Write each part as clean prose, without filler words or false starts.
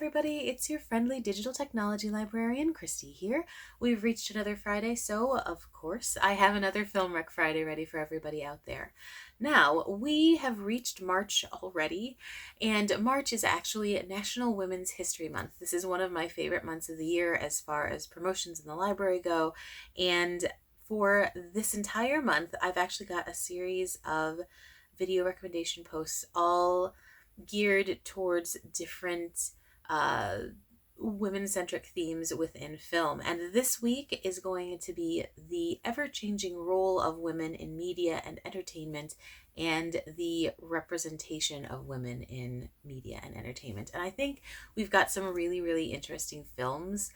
everybody. It's your friendly digital technology librarian, Christy here. We've reached another Friday, so of course, I have another Film Rec Friday ready for everybody out there. Now, we have reached March already, and March is actually National Women's History Month. This is one of my favorite months of the year as far as promotions in the library go, and for this entire month, I've actually got a series of video recommendation posts all geared towards different uh, women centric themes within film. And this week is going to be the ever changing role of women in media and entertainment and the representation of women in media and entertainment. And I think we've got some really, really interesting films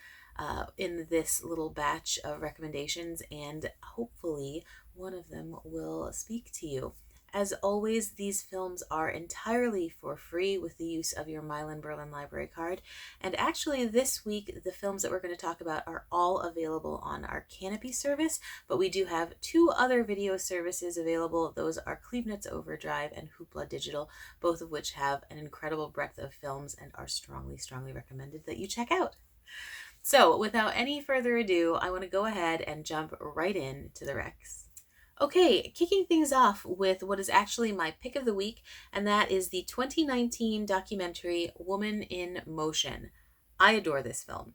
in this little batch of recommendations, and hopefully one of them will speak to you. As always, these films are entirely for free with the use of your Milan-Berlin library card. And actually, this week, the films that we're going to talk about are all available on our Canopy service, but we do have two other video services available. Those are Clevenet's Overdrive and Hoopla Digital, both of which have an incredible breadth of films and are strongly, strongly recommended that you check out. So, without any further ado, I want to go ahead and jump right into the recs. Okay, kicking things off with what is actually my pick of the week, and that is the 2019 documentary Woman in Motion. I adore this film.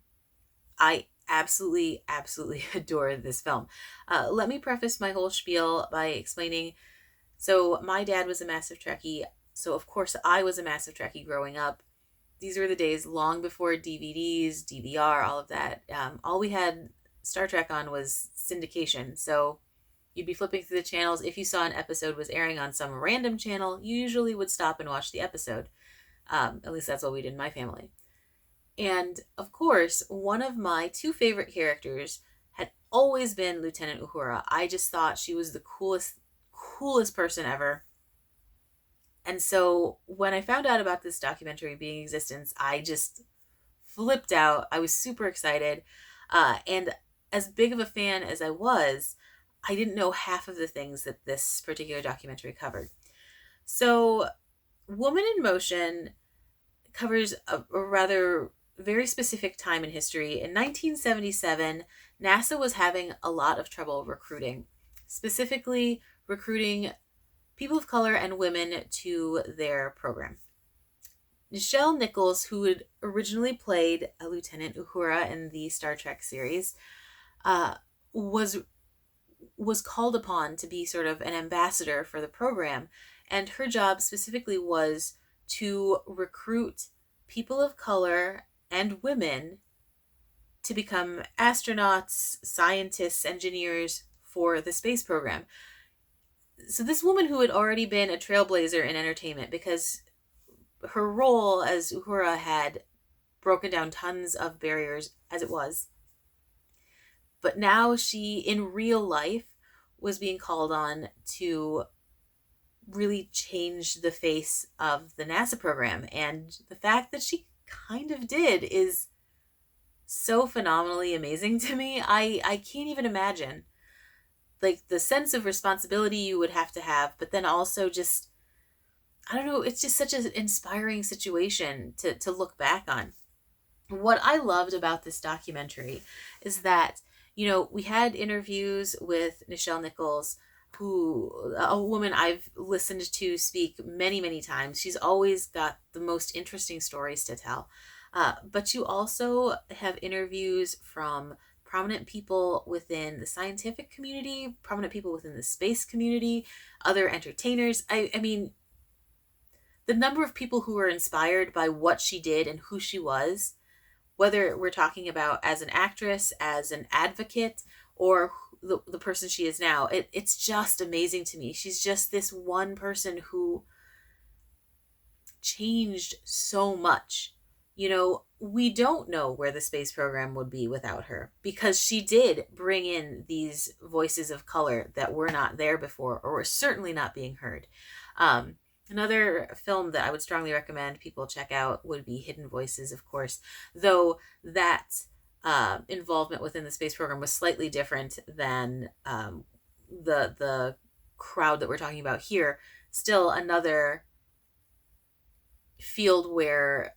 I absolutely, absolutely adore this film. Let me preface my whole spiel by explaining. So, my dad was a massive Trekkie, so of course I was a massive Trekkie growing up. These were the days long before DVDs, DVR, all of that. All we had Star Trek on was syndication, so you'd be flipping through the channels. If you saw an episode was airing on some random channel, you usually would stop and watch the episode. At least that's what we did in my family. And of course, one of my two favorite characters had always been Lieutenant Uhura. I just thought she was the coolest person ever. And so when I found out about this documentary being in existence, I just flipped out. I was super excited. And as big of a fan as I was, I didn't know half of the things that this particular documentary covered. So, Woman in Motion covers a rather very specific time in history. In 1977, NASA was having a lot of trouble recruiting, specifically recruiting people of color and women to their program. Nichelle Nichols, who had originally played Lieutenant Uhura in the Star Trek series, was called upon to be sort of an ambassador for the program, and her job specifically was to recruit people of color and women to become astronauts, scientists, engineers for the space program. So this woman who had already been a trailblazer in entertainment, because her role as Uhura had broken down tons of barriers as it was, but now she, in real life, was being called on to really change the face of the NASA program. And the fact that she kind of did is so phenomenally amazing to me. I can't even imagine, like, the sense of responsibility you would have to have, but then also just, I don't know, it's just such an inspiring situation to look back on. What I loved about this documentary is that, you know, we had interviews with Nichelle Nichols, a woman I've listened to speak many, many times. She's always got the most interesting stories to tell. But you also have interviews from prominent people within the scientific community, prominent people within the space community, other entertainers. I mean, the number of people who were inspired by what she did and who she was, whether we're talking about as an actress, as an advocate, or the person she is now, it's just amazing to me. She's just this one person who changed so much. You know, we don't know where the space program would be without her, because she did bring in these voices of color that were not there before, or were certainly not being heard. Another film that I would strongly recommend people check out would be Hidden Voices, of course, though that involvement within the space program was slightly different than the crowd that we're talking about here. Still another field where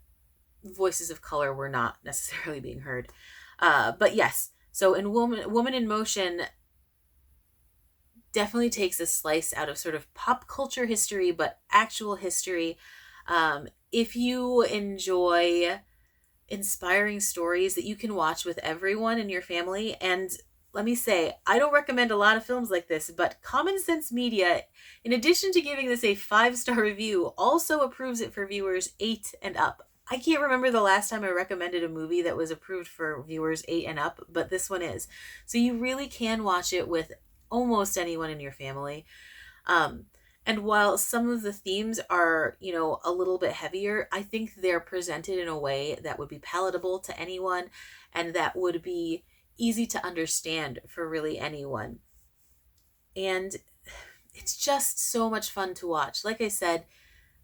voices of color were not necessarily being heard. But yes, so in Woman in Motion definitely takes a slice out of sort of pop culture history, but actual history. If you enjoy inspiring stories that you can watch with everyone in your family, and let me say, I don't recommend a lot of films like this, but Common Sense Media, in addition to giving this a 5-star review, also approves it for viewers 8 and up. I can't remember the last time I recommended a movie that was approved for viewers 8 and up, but this one is. So you really can watch it with almost anyone in your family. Um, and while some of the themes are, a little bit heavier, I think they're presented in a way that would be palatable to anyone and that would be easy to understand for really anyone. And it's just so much fun to watch. Like I said,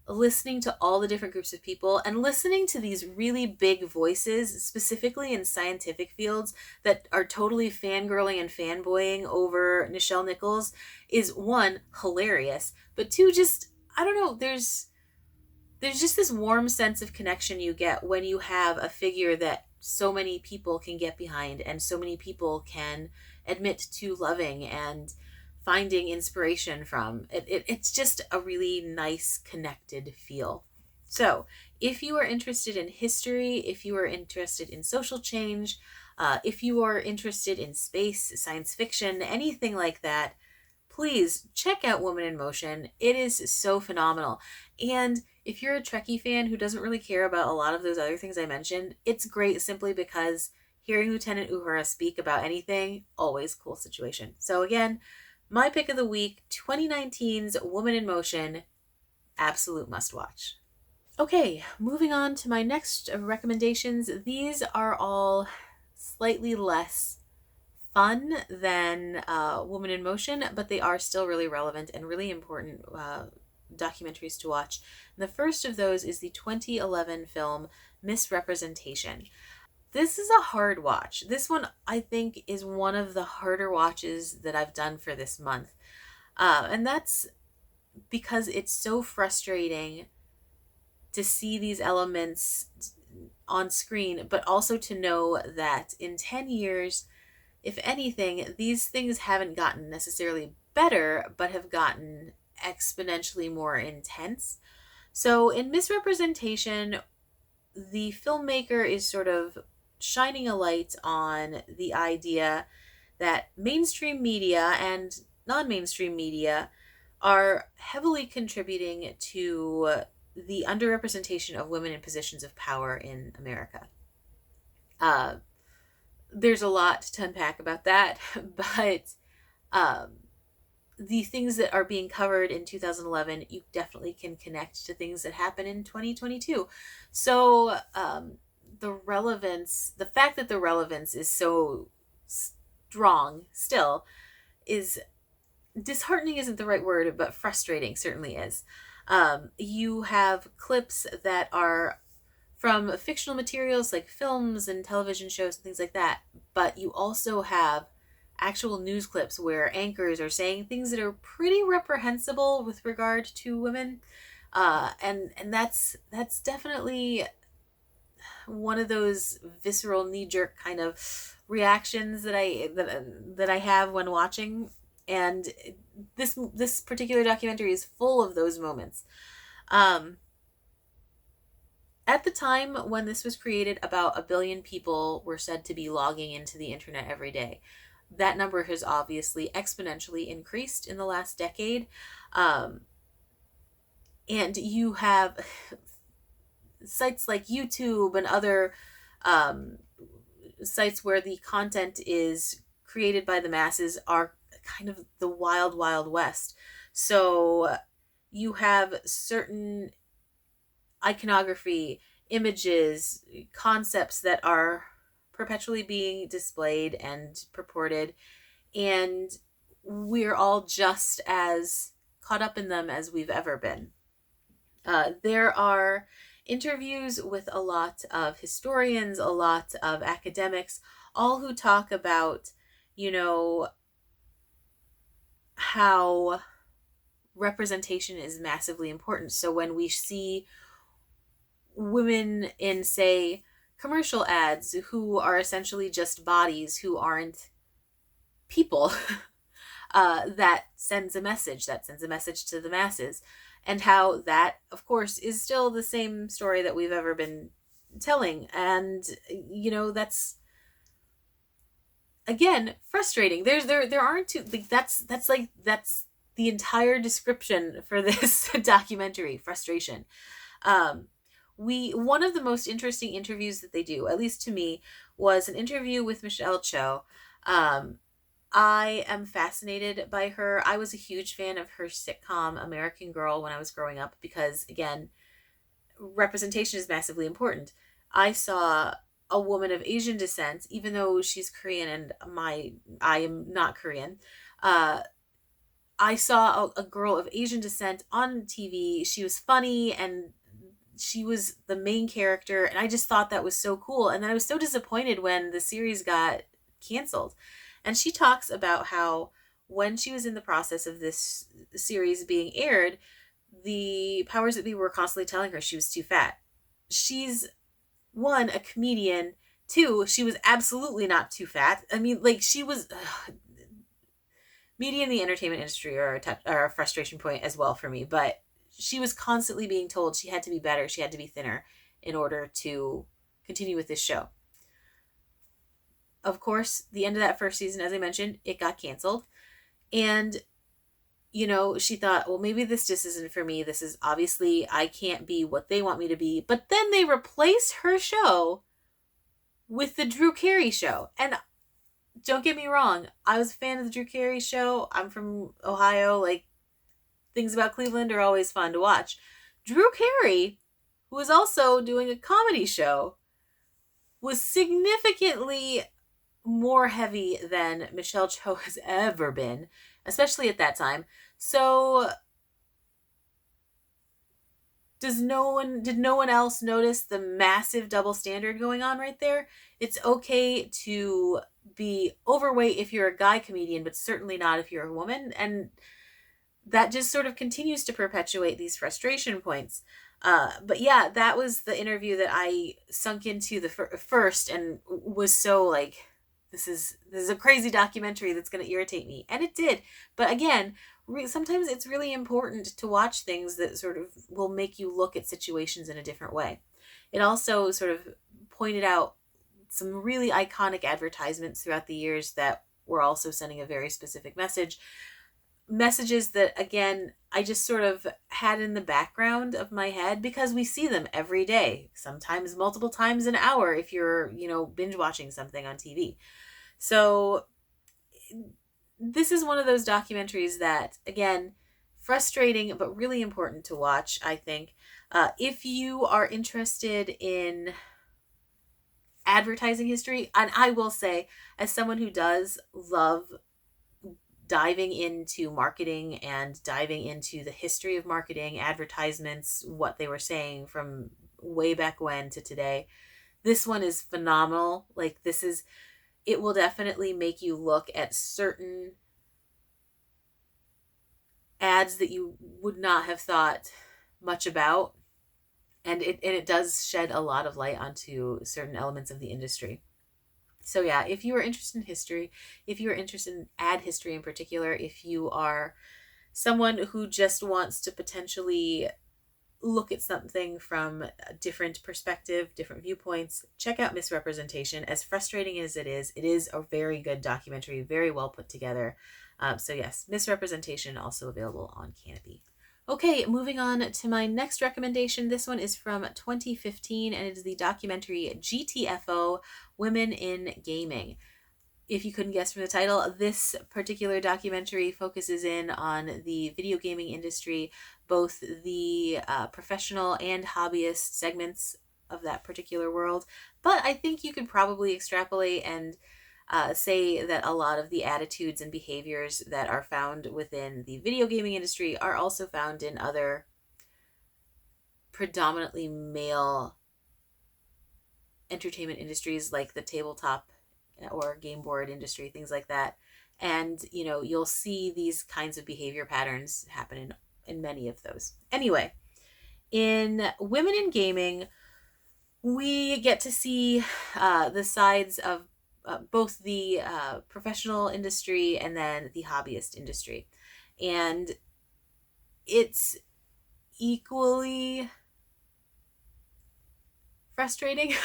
listening to all the different groups of people and listening to these really big voices, specifically in scientific fields, that are totally fangirling and fanboying over Nichelle Nichols is, one, hilarious, but two, just, I don't know, there's just this warm sense of connection you get when you have a figure that so many people can get behind and so many people can admit to loving and finding inspiration from. It's just a really nice connected feel. So if you are interested in history, if you are interested in social change, if you are interested in space, science fiction, anything like that, please check out Woman in Motion. It is so phenomenal. And if you're a Trekkie fan who doesn't really care about a lot of those other things I mentioned, it's great simply because hearing Lieutenant Uhura speak about anything, always cool situation. So again, my pick of the week, 2019's Woman in Motion, absolute must watch. Okay, moving on to my next recommendations. These are all slightly less fun than Woman in Motion, but they are still really relevant and really important documentaries to watch. And the first of those is the 2011 film Misrepresentation. This is a hard watch. This one, I think, is one of the harder watches that I've done for this month. And that's because it's so frustrating to see these elements on screen, but also to know that in 10 years, if anything, these things haven't gotten necessarily better, but have gotten exponentially more intense. So in Misrepresentation, the filmmaker is sort of shining a light on the idea that mainstream media and non-mainstream media are heavily contributing to the underrepresentation of women in positions of power in America. There's a lot to unpack about that, but um, the things that are being covered in 2011, you definitely can connect to things that happen in 2022. So the fact that the relevance is so strong still is disheartening, isn't the right word, but frustrating certainly is. You have clips that are from fictional materials like films and television shows and things like that, but you also have actual news clips where anchors are saying things that are pretty reprehensible with regard to women, and that's definitely one of those visceral knee-jerk kind of reactions that I have when watching, and this particular documentary is full of those moments. At the time when this was created, about 1 billion people were said to be logging into the internet every day. That number has obviously exponentially increased in the last decade. And you have sites like YouTube and other sites where the content is created by the masses are kind of the wild, wild west. So you have certain iconography, images, concepts that are perpetually being displayed and purported, and we're all just as caught up in them as we've ever been. There are interviews with a lot of historians, a lot of academics, all who talk about, how representation is massively important. So when we see women in, say, commercial ads who are essentially just bodies who aren't people. That sends a message, to the masses. And how that, of course, is still the same story that we've ever been telling. And, that's, again, frustrating. There aren't two, like, that's the entire description for this documentary, frustration. One of the most interesting interviews that they do, at least to me, was an interview with Michelle Cho. I am fascinated by her. I was a huge fan of her sitcom American Girl when I was growing up because, again, representation is massively important. I saw a woman of Asian descent, even though she's Korean and I am not Korean. I saw a girl of Asian descent on TV. She was funny and she was the main character, and I just thought that was so cool. And then I was so disappointed when the series got canceled. And she talks about how when she was in the process of this series being aired, the powers that be were constantly telling her she was too fat. She's, one, a comedian. Two, she was absolutely not too fat. I mean, like, she was... media and the entertainment industry are a frustration point as well for me, but she was constantly being told she had to be better, she had to be thinner in order to continue with this show. Of course, the end of that first season, as I mentioned, it got canceled. And, she thought, well, maybe this just isn't for me. This is obviously, I can't be what they want me to be. But then they replaced her show with the Drew Carey show. And don't get me wrong, I was a fan of the Drew Carey show. I'm from Ohio. Like, things about Cleveland are always fun to watch. Drew Carey, who was also doing a comedy show, was significantly more heavy than Michelle Cho has ever been, especially at that time. So did no one else notice the massive double standard going on right there? It's okay to be overweight if you're a guy comedian, but certainly not if you're a woman. And that just sort of continues to perpetuate these frustration points. But yeah, that was the interview that I sunk into the first and was so like, this is a crazy documentary that's going to irritate me. And it did. But again, sometimes it's really important to watch things that sort of will make you look at situations in a different way. It also sort of pointed out some really iconic advertisements throughout the years that were also sending a very specific message. Messages that, again, I just sort of had in the background of my head because we see them every day, sometimes multiple times an hour if you're, binge watching something on TV. So this is one of those documentaries that, again, frustrating but really important to watch, I think. If you are interested in advertising history, and I will say, as someone who does love diving into marketing and diving into the history of marketing, advertisements, what they were saying from way back when to today, this one is phenomenal. Like, it will definitely make you look at certain ads that you would not have thought much about. And it does shed a lot of light onto certain elements of the industry. So yeah, if you are interested in history, if you are interested in ad history in particular, if you are someone who just wants to potentially look at something from a different perspective, different viewpoints, check out Misrepresentation. As frustrating as it is a very good documentary, very well put together. So yes, Misrepresentation, also available on Canopy. Okay, moving on to my next recommendation. This one is from 2015, and it is the documentary GTFO, Women in Gaming. If you couldn't guess from the title, this particular documentary focuses in on the video gaming industry, both the professional and hobbyist segments of that particular world. But I think you could probably extrapolate and say that a lot of the attitudes and behaviors that are found within the video gaming industry are also found in other predominantly male entertainment industries like the tabletop or game board industry, things like that. And, you'll see these kinds of behavior patterns happen in many of those. Anyway, in Women in Gaming, we get to see the sides of both the professional industry and then the hobbyist industry. And it's equally frustrating.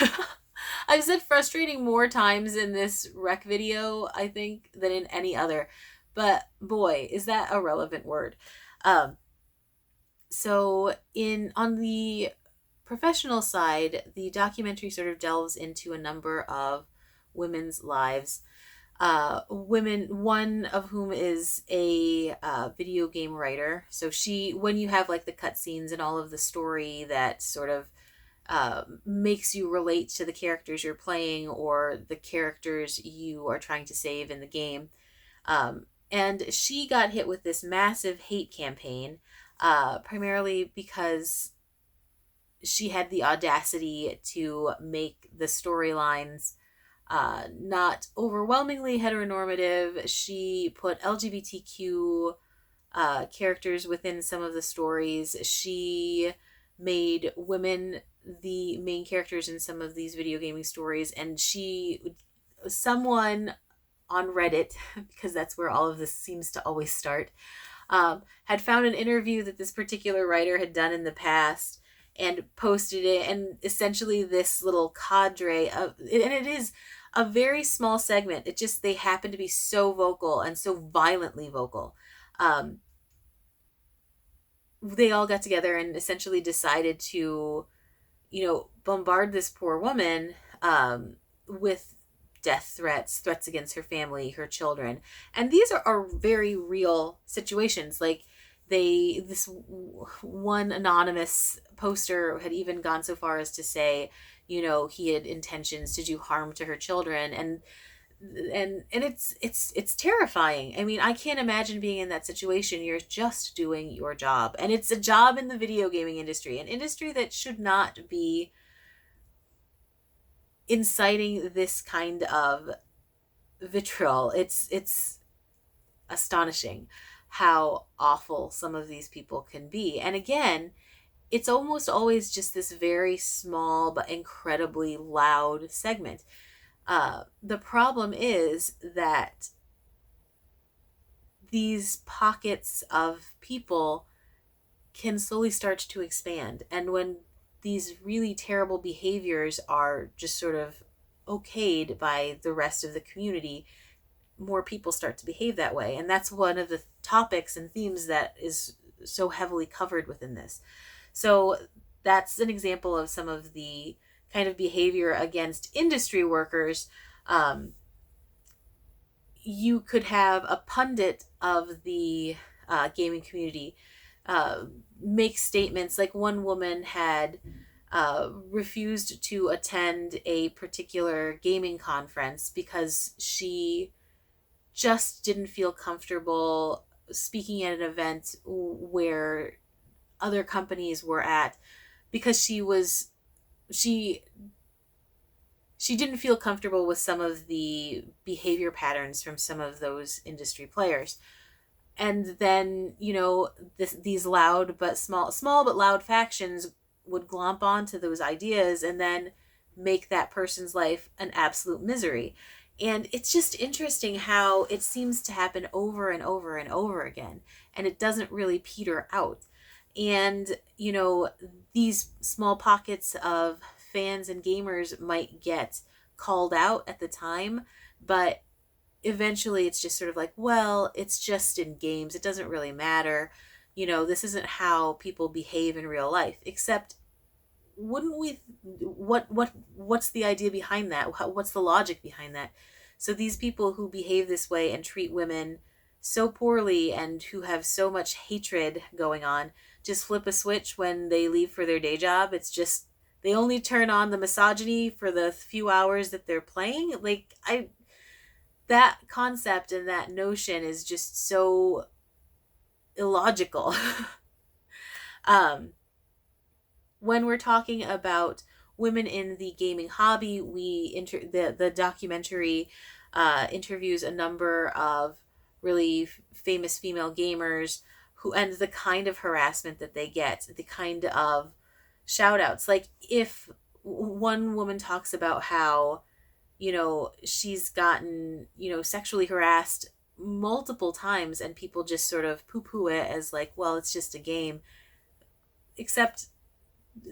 I've said frustrating more times in this rec video, I think, than in any other. But boy, is that a relevant word. Um, so on the professional side, the documentary sort of delves into a number of women's lives. Women, one of whom is a video game writer. So when you have like the cutscenes and all of the story that sort of makes you relate to the characters you're playing or the characters you are trying to save in the game. And she got hit with this massive hate campaign, primarily because she had the audacity to make the storylines not overwhelmingly heteronormative. She put LGBTQ characters within some of the stories. She made women the main characters in some of these video gaming stories, and someone on Reddit, because that's where all of this seems to always start, had found an interview that this particular writer had done in the past and posted it, and essentially this little cadre of, and it is a very small segment. It just, they happen to be so vocal and so violently vocal. They all got together and essentially decided to, bombard this poor woman with death threats against her family, her children. And these are very real situations. Like this one anonymous poster had even gone so far as to say, he had intentions to do harm to her children. And it's terrifying. I mean, I can't imagine being in that situation. You're just doing your job, and it's a job in the video gaming industry, an industry that should not be inciting this kind of vitriol. It's astonishing how awful some of these people can be. And again, it's almost always just this very small but incredibly loud segment. The problem is that these pockets of people can slowly start to expand. And when these really terrible behaviors are just sort of okayed by the rest of the community, more people start to behave that way. And that's one of the topics and themes that is so heavily covered within this. So that's an example of some of the kind of behavior against industry workers. You could have a pundit of the gaming community make statements. Like one woman had refused to attend a particular gaming conference because she just didn't feel comfortable speaking at an event where other companies were at, because she didn't feel comfortable with some of the behavior patterns from some of those industry players. And then, these loud but small but loud factions would glomp onto those ideas and then make that person's life an absolute misery. And it's just interesting how it seems to happen over and over and over again, and it doesn't really peter out. And, these small pockets of fans and gamers might get called out at the time, but eventually it's just sort of like, well, it's just in games. It doesn't really matter. This isn't how people behave in real life. Except, wouldn't we, what's the idea behind that? What's the logic behind that? So these people who behave this way and treat women so poorly and who have so much hatred going on just flip a switch when they leave for their day job. It's just, they only turn on the misogyny for the few hours that they're playing. Like, that concept and that notion is just so illogical. When we're talking about women in the gaming hobby, the documentary interviews a number of really famous female gamers and the kind of harassment that they get, the kind of shout outs. Like, if one woman talks about how, she's gotten, sexually harassed multiple times, and people just sort of poo poo it as like, well, it's just a game. Except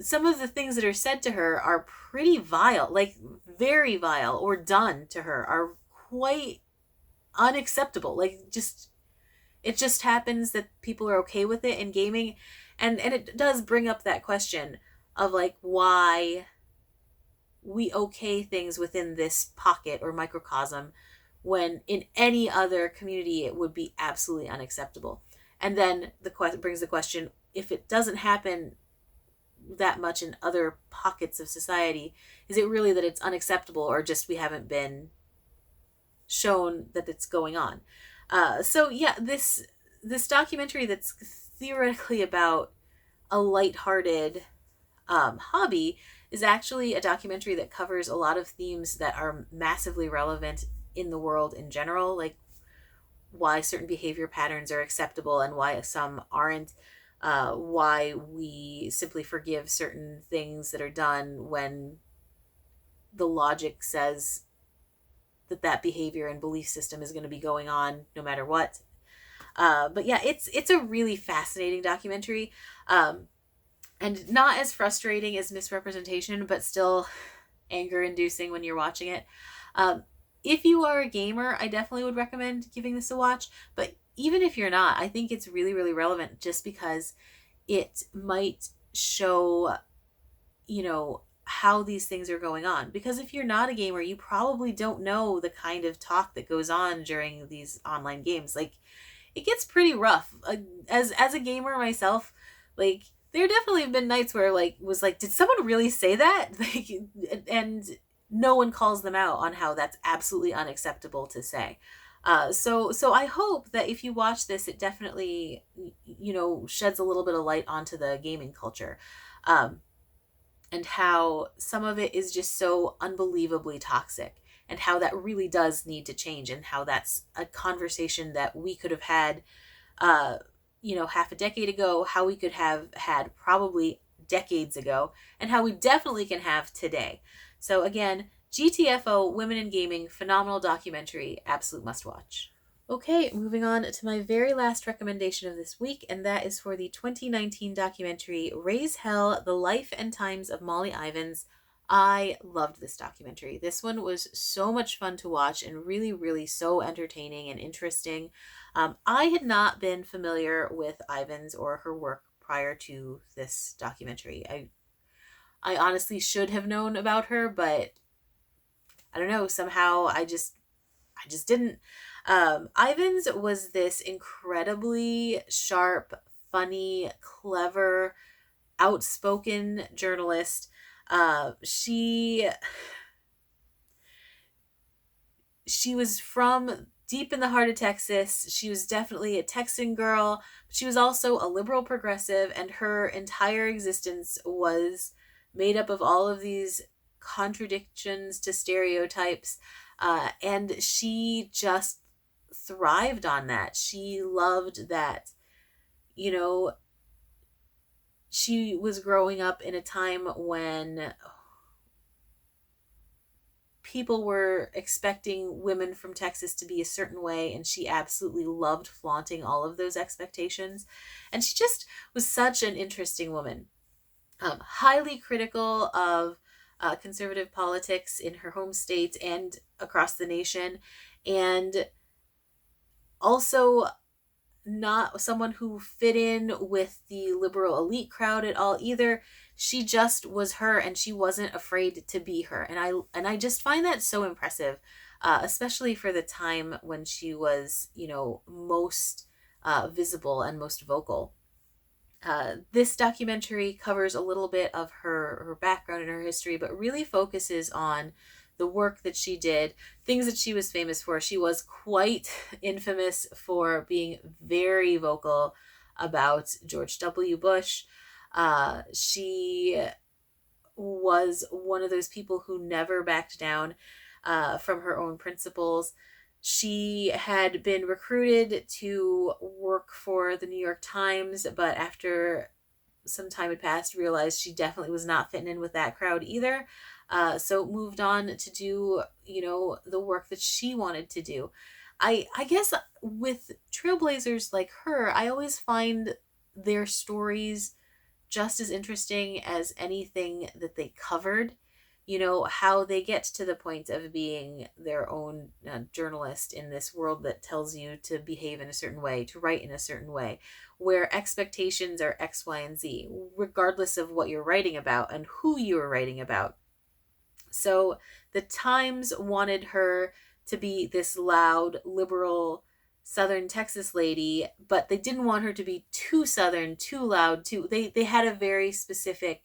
some of the things that are said to her are pretty vile, like very vile, or done to her are quite unacceptable. Like, just, it just happens that people are okay with it in gaming. And it does bring up that question of like why we okay things within this pocket or microcosm when in any other community it would be absolutely unacceptable. And then brings the question, if it doesn't happen that much in other pockets of society, is it really that it's unacceptable, or just we haven't been shown that it's going on? So yeah, this documentary that's theoretically about a lighthearted hobby is actually a documentary that covers a lot of themes that are massively relevant in the world in general, like why certain behavior patterns are acceptable and why some aren't, why we simply forgive certain things that are done when the logic says that behavior and belief system is going to be going on no matter what. But yeah, it's a really fascinating documentary. And not as frustrating as Misrepresentation, but still anger inducing when you're watching it. If you are a gamer, I definitely would recommend giving this a watch. But even if you're not, I think it's really, really relevant just because it might show, how these things are going on. Because if you're not a gamer, you probably don't know the kind of talk that goes on during these online games. Like, it gets pretty rough. As a gamer myself, like, there definitely have been nights where was like, did someone really say that? Like, and no one calls them out on how that's absolutely unacceptable to say. So I hope that if you watch this, it definitely, sheds a little bit of light onto the gaming culture, and how some of it is just so unbelievably toxic, and how that really does need to change, and how that's a conversation that we could have had, half a decade ago, how we could have had probably decades ago, and how we definitely can have today. So again, GTFO, Women in Gaming, phenomenal documentary, absolute must watch. Okay, moving on to my very last recommendation of this week, and that is for the 2019 documentary Raise Hell, The Life and Times of Molly Ivins. I loved this documentary. This one was so much fun to watch and really, really so entertaining and interesting. I had not been familiar with Ivins or her work prior to this documentary. I honestly should have known about her, but I don't know, somehow I just didn't. Ivins was this incredibly sharp, funny, clever, outspoken journalist. She was from deep in the heart of Texas. She was definitely a Texan girl. But she was also a liberal progressive, and her entire existence was made up of all of these contradictions to stereotypes. And she just thrived on that. She loved that, you know, she was growing up in a time when people were expecting women from Texas to be a certain way, and she absolutely loved flaunting all of those expectations. And she just was such an interesting woman. Highly critical of conservative politics in her home state and across the nation, and also not someone who fit in with the liberal elite crowd at all either. She just was her, and she wasn't afraid to be her. And I just find that so impressive, especially for the time when she was, most visible and most vocal. This documentary covers a little bit of her background and her history, but really focuses on the work that she did, things that she was famous for. She was quite infamous for being very vocal about George W. Bush. She was one of those people who never backed down from her own principles. She had been recruited to work for the New York Times, but after some time had passed, realized she definitely was not fitting in with that crowd either. So moved on to do, the work that she wanted to do. I guess with trailblazers like her, I always find their stories just as interesting as anything that they covered. How they get to the point of being their own journalist in this world that tells you to behave in a certain way, to write in a certain way, where expectations are X, Y, and Z, regardless of what you're writing about and who you are writing about. So the Times wanted her to be this loud, liberal, Southern Texas lady, but they didn't want her to be too Southern, too loud, they had a very specific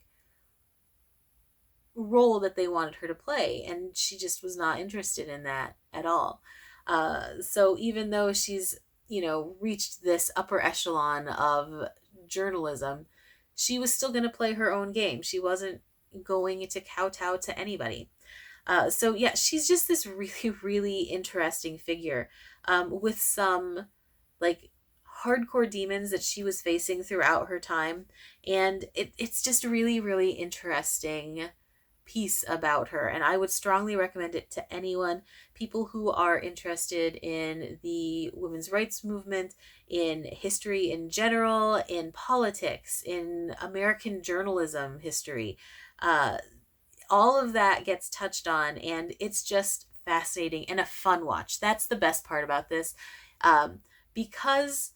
role that they wanted her to play, and she just was not interested in that at all. So even though she's, reached this upper echelon of journalism, she was still going to play her own game. She wasn't going to kowtow to anybody. So yeah, she's just this really, really interesting figure, with some like hardcore demons that she was facing throughout her time. And it's just a really, really interesting piece about her. And I would strongly recommend it to anyone, people who are interested in the women's rights movement, in history in general, in politics, in American journalism history. All of that gets touched on, and it's just fascinating and a fun watch. That's the best part about this. Because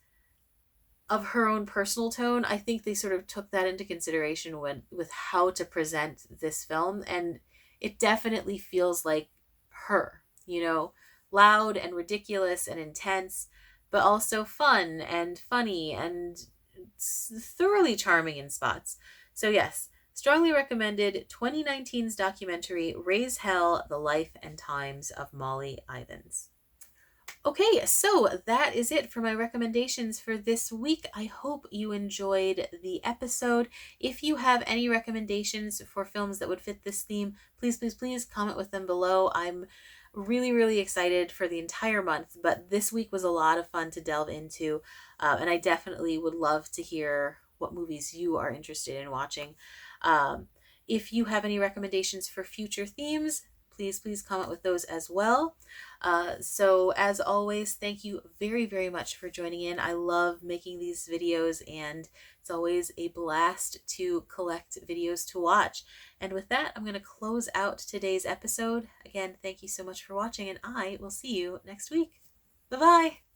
of her own personal tone, I think they sort of took that into consideration with how to present this film, and it definitely feels like her, loud and ridiculous and intense, but also fun and funny and thoroughly charming in spots. So yes, strongly recommended 2019's documentary Raise Hell: The Life and Times of Molly Ivins. Okay, so that is it for my recommendations for this week. I hope you enjoyed the episode. If you have any recommendations for films that would fit this theme, please, please, please comment with them below. I'm really, really excited for the entire month, but this week was a lot of fun to delve into, and I definitely would love to hear what movies you are interested in watching. If you have any recommendations for future themes, please, please comment with those as well. So as always, thank you very, very much for joining in. I love making these videos, and it's always a blast to collect videos to watch. And with that, I'm going to close out today's episode. Again, thank you so much for watching, and I will see you next week. Bye-bye.